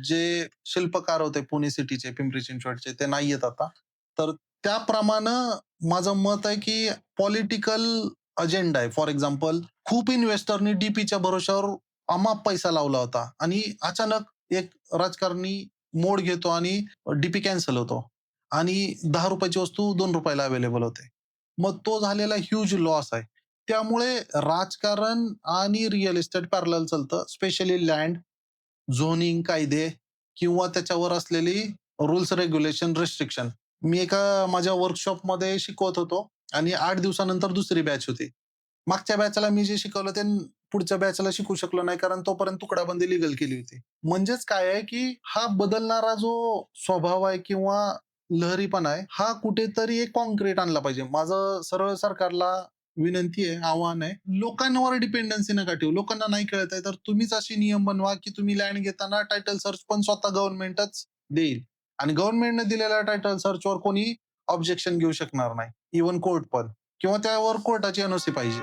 जे शिल्पकार होते पुणे सिटीचे, पिंपरी चिंचवडचे ते नाही आहेत आता. तर त्याप्रमाणे माझं मत आहे, की पॉलिटिकल अजेंडा आहे. फॉर एक्झाम्पल खूप इन्व्हेस्टरनी डीपीच्या भरोश्यावर अमाप पैसा लावला होता आणि अचानक एक राजकारणी मोड घेतो आणि डीपी कॅन्सल होतो आणि ₹10 ची वस्तू ₹2 ला अवेलेबल होते. मग तो झालेला ह्यूज लॉस आहे. त्यामुळे राजकारण आणि रिअल इस्टेट पॅरलल चालतं. स्पेशली लँड, झोनिंग कायदे किंवा त्याच्यावर असलेली रूल्स, रेग्युलेशन, रिस्ट्रिक्शन. मी एका माझ्या वर्कशॉपमध्ये शिकवत होतो आणि 8 दिवसानंतर दुसरी बॅच होती. मागच्या बॅचला मी जे शिकवलं ते पुढच्या बॅचला शिकू शकलो नाही कारण तोपर्यंत तुकडाबंदी लीगल केली होती. म्हणजेच काय आहे, की हा बदलणारा जो स्वभाव आहे किंवा लहरीपणा आहे, हा कुठेतरी एक काँक्रीट आणला पाहिजे. माझं सरळ सरकारला विनंती आहे, आव्हान आहे, लोकांवर डिपेंडन्सी नका ठेवू. लोकांना नाही कळत आहे, तर तुम्हीच अशी नियम बनवा, की तुम्ही लँड घेताना टायटल सर्च पण स्वतः गव्हर्नमेंटच देईल आणि गव्हर्नमेंटने दिलेल्या टायटल सर्चवर कोणी ऑब्जेक्शन घेऊ शकणार नाही. इव्हन कोर्ट पण किंवा त्यावर कोर्टाची एनओसी पाहिजे.